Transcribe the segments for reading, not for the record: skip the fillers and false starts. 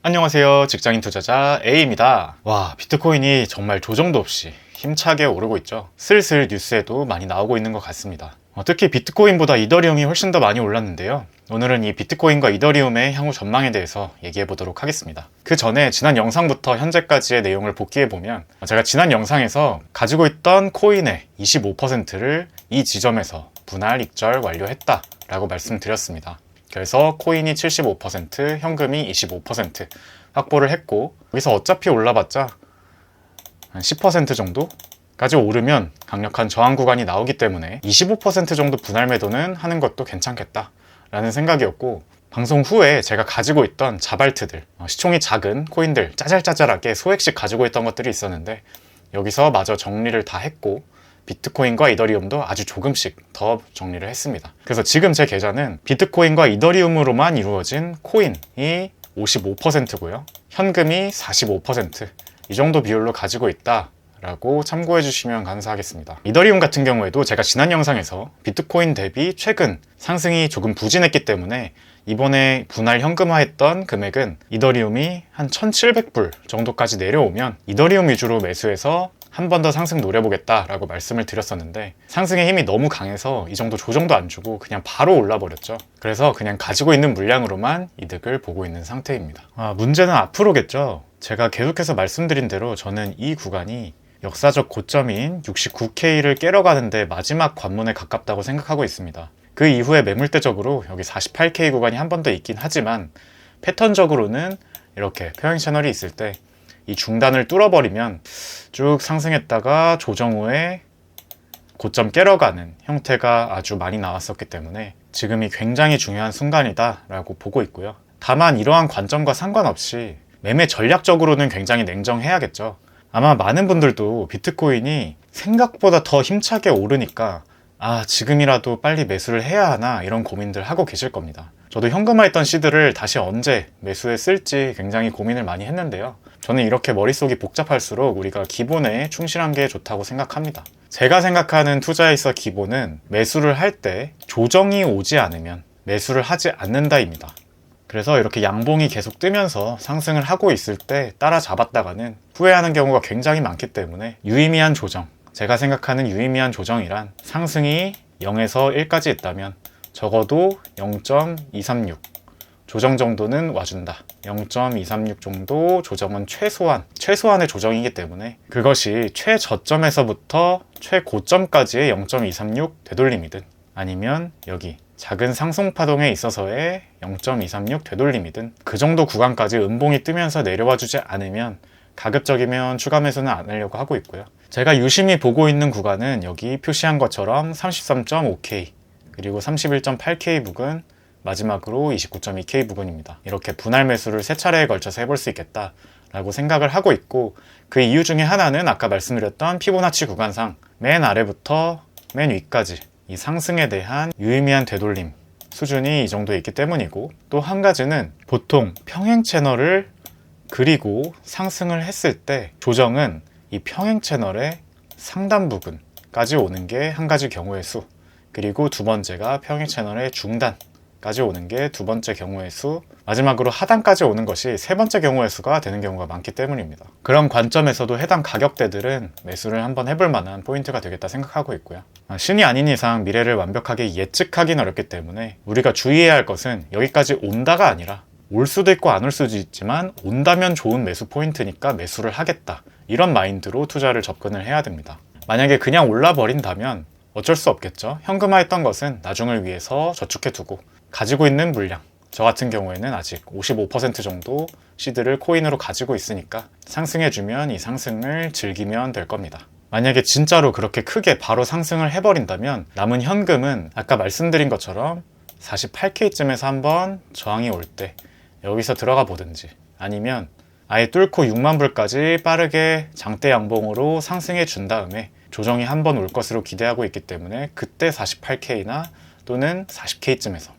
안녕하세요. 직장인 투자자 A입니다. 와, 비트코인이 정말 조정도 없이 힘차게 오르고 있죠. 슬슬 뉴스에도 많이 나오고 있는 것 같습니다. 특히 비트코인보다 이더리움이 훨씬 더 많이 올랐는데요. 오늘은 이 비트코인과 이더리움의 향후 전망에 대해서 얘기해 보도록 하겠습니다. 그 전에 지난 영상부터 현재까지의 내용을 복기해 보면 제가 지난 영상에서 가지고 있던 코인의 25%를 이 지점에서 분할 익절 완료했다 라고 말씀드렸습니다. 그래서 코인이 75%, 현금이 25% 확보를 했고, 여기서 어차피 올라봤자 한 10% 정도까지 오르면 강력한 저항 구간이 나오기 때문에 25% 정도 분할 매도는 하는 것도 괜찮겠다 라는 생각이었고, 방송 후에 제가 가지고 있던 자발트들, 시총이 작은 코인들 짜잘짜잘하게 소액씩 가지고 있던 것들이 있었는데, 여기서 마저 정리를 다 했고 비트코인과 이더리움도 아주 조금씩 더 정리를 했습니다. 그래서 지금 제 계좌는 비트코인과 이더리움으로만 이루어진 코인이 55%고요. 현금이 45%. 이 정도 비율로 가지고 있다 라고 참고해 주시면 감사하겠습니다. 이더리움 같은 경우에도 제가 지난 영상에서 비트코인 대비 최근 상승이 조금 부진했기 때문에 이번에 분할 현금화했던 금액은 이더리움이 한 1700불 정도까지 내려오면 이더리움 위주로 매수해서 한 번 더 상승 노려보겠다 라고 말씀을 드렸었는데, 상승의 힘이 너무 강해서 이 정도 조정도 안 주고 그냥 바로 올라버렸죠. 그래서 그냥 가지고 있는 물량으로만 이득을 보고 있는 상태입니다. 문제는 앞으로겠죠. 제가 계속해서 말씀드린 대로 저는 이 구간이 역사적 고점인 69K를 깨러 가는데 마지막 관문에 가깝다고 생각하고 있습니다. 그 이후에 매물대적으로 여기 48K 구간이 한 번 더 있긴 하지만, 패턴적으로는 이렇게 평행 채널이 있을 때 이 중단을 뚫어버리면 쭉 상승했다가 조정 후에 고점 깨러가는 형태가 아주 많이 나왔었기 때문에 지금이 굉장히 중요한 순간이다 라고 보고 있고요. 다만 이러한 관점과 상관없이 매매 전략적으로는 굉장히 냉정해야겠죠. 아마 많은 분들도 비트코인이 생각보다 더 힘차게 오르니까 지금이라도 빨리 매수를 해야 하나 이런 고민들 하고 계실 겁니다. 저도 현금화했던 시드를 다시 언제 매수에 쓸지 굉장히 고민을 많이 했는데요. 저는 이렇게 머릿속이 복잡할수록 우리가 기본에 충실한 게 좋다고 생각합니다. 제가 생각하는 투자에 있어 기본은 매수를 할 때 조정이 오지 않으면 매수를 하지 않는다입니다. 그래서 이렇게 양봉이 계속 뜨면서 상승을 하고 있을 때 따라잡았다가는 후회하는 경우가 굉장히 많기 때문에 유의미한 조정, 제가 생각하는 유의미한 조정이란 상승이 0에서 1까지 있다면 적어도 0.236 조정 정도는 와준다. 0.236 정도 조정은 최소한의 조정이기 때문에 그것이 최저점에서부터 최고점까지의 0.236 되돌림이든 아니면 여기 작은 상승파동에 있어서의 0.236 되돌림이든 그 정도 구간까지 음봉이 뜨면서 내려와 주지 않으면 가급적이면 추가 매수는 안 하려고 하고 있고요. 제가 유심히 보고 있는 구간은 여기 표시한 것처럼 33.5K 그리고 31.8K 부근, 마지막으로 29.2K 부근입니다. 이렇게 분할 매수를 3차례에 걸쳐서 해볼 수 있겠다 라고 생각을 하고 있고, 그 이유 중에 하나는 아까 말씀드렸던 피보나치 구간상 맨 아래부터 맨 위까지 이 상승에 대한 유의미한 되돌림 수준이 이 정도에 있기 때문이고, 또 한 가지는 보통 평행 채널을 그리고 상승을 했을 때 조정은 이 평행 채널의 상단 부근까지 오는 게 한 가지 경우의 수, 그리고 두 번째가 평행 채널의 중단까지 오는 게 두 번째 경우의 수, 마지막으로 하단까지 오는 것이 세 번째 경우의 수가 되는 경우가 많기 때문입니다. 그런 관점에서도 해당 가격대들은 매수를 한번 해볼 만한 포인트가 되겠다 생각하고 있고요. 신이 아닌 이상 미래를 완벽하게 예측하기는 어렵기 때문에 우리가 주의해야 할 것은 여기까지 온다가 아니라 올 수도 있고 안 올 수도 있지만 온다면 좋은 매수 포인트니까 매수를 하겠다, 이런 마인드로 투자를 접근을 해야 됩니다. 만약에 그냥 올라 버린다면 어쩔 수 없겠죠. 현금화했던 것은 나중을 위해서 저축해두고 가지고 있는 물량, 저 같은 경우에는 아직 55% 정도 시드를 코인으로 가지고 있으니까 상승해주면 이 상승을 즐기면 될 겁니다. 만약에 진짜로 그렇게 크게 바로 상승을 해버린다면 남은 현금은 아까 말씀드린 것처럼 48K쯤에서 한번 저항이 올 때 여기서 들어가 보든지, 아니면 아예 뚫고 6만 불까지 빠르게 장대 양봉으로 상승해 준 다음에 조정이 한 번 올 것으로 기대하고 있기 때문에 그때 48K나 또는 40K쯤에서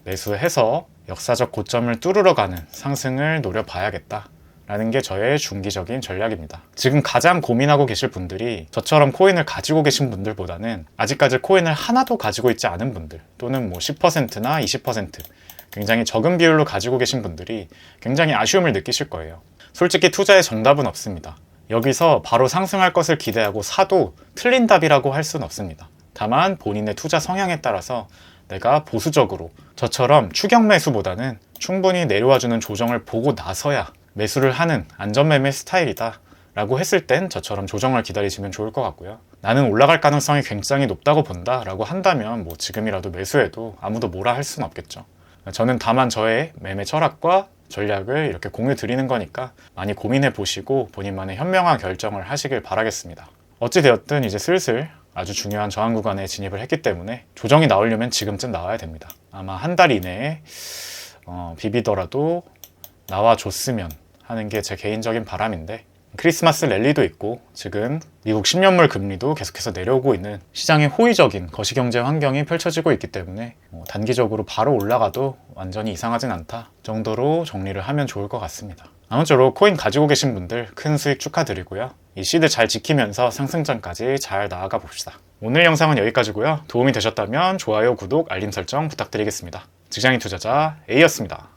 매수해서 역사적 고점을 뚫으러 가는 상승을 노려봐야겠다 라는 게 저의 중기적인 전략입니다. 지금 가장 고민하고 계실 분들이 저처럼 코인을 가지고 계신 분들보다는 아직까지 코인을 하나도 가지고 있지 않은 분들, 또는 뭐 10%나 20% 굉장히 적은 비율로 가지고 계신 분들이 굉장히 아쉬움을 느끼실 거예요. 솔직히 투자의 정답은 없습니다. 여기서 바로 상승할 것을 기대하고 사도 틀린 답이라고 할 수는 없습니다. 다만 본인의 투자 성향에 따라서 내가 보수적으로 저처럼 추격 매수보다는 충분히 내려와주는 조정을 보고 나서야 매수를 하는 안전매매 스타일이다 라고 했을 땐 저처럼 조정을 기다리시면 좋을 것 같고요. 나는 올라갈 가능성이 굉장히 높다고 본다 라고 한다면 뭐 지금이라도 매수해도 아무도 뭐라 할 수는 없겠죠. 저는 다만 저의 매매 철학과 전략을 이렇게 공유 드리는 거니까 많이 고민해 보시고 본인만의 현명한 결정을 하시길 바라겠습니다. 어찌되었든 이제 슬슬 아주 중요한 저항 구간에 진입을 했기 때문에 조정이 나오려면 지금쯤 나와야 됩니다. 아마 한 달 이내에 비비더라도 나와줬으면 하는 게 제 개인적인 바람인데, 크리스마스 랠리도 있고 지금 미국 10년물 금리도 계속해서 내려오고 있는 시장의 호의적인 거시경제 환경이 펼쳐지고 있기 때문에 단기적으로 바로 올라가도 완전히 이상하진 않다 정도로 정리를 하면 좋을 것 같습니다. 아무쪼록 코인 가지고 계신 분들 큰 수익 축하드리고요. 이 시드 잘 지키면서 상승장까지 잘 나아가 봅시다. 오늘 영상은 여기까지고요. 도움이 되셨다면 좋아요, 구독, 알림 설정 부탁드리겠습니다. 직장인 투자자 A였습니다.